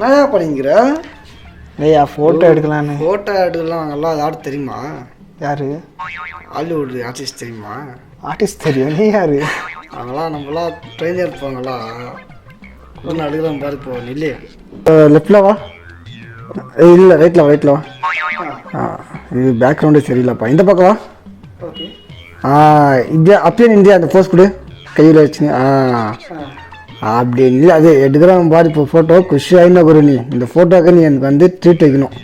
நான் பண்ணிக்கிற ஐயா ஃபோட்டோ எடுக்கலான்னு. ஃபோட்டோ எடுக்கலாம் நல்லா யார் தெரியுமா? யாரு? ஹாலிவுட் ஆர்டிஸ்ட் தெரியுமா? ஆர்டிஸ்ட் தெரியும். நீ யாரு? அவங்களாம் நம்மளாம் ட்ரெயினர் இருப்பாங்களா ஒன்று அடுக்கலாம் பாரு. இப்போ நில்லு. லெஃப்டில் வா. இல்லை ரைட்டில் வா. இது பேக்ரவுண்டே சரியில்லைப்பா. இந்த பக்கம் வா. ஓகே. இந்தியா அப்படியே இந்தியா அந்த போஸ் கொடு கையில் வச்சுன்னு. அப்படி இல்லை அது எடுக்கிறான் பாரு இப்போ ஃபோட்டோ. குஷி ஆகினா குரு நீ இந்த ஃபோட்டோக்கு நீ எனக்கு வந்து ட்ரீட் வைக்கணும்.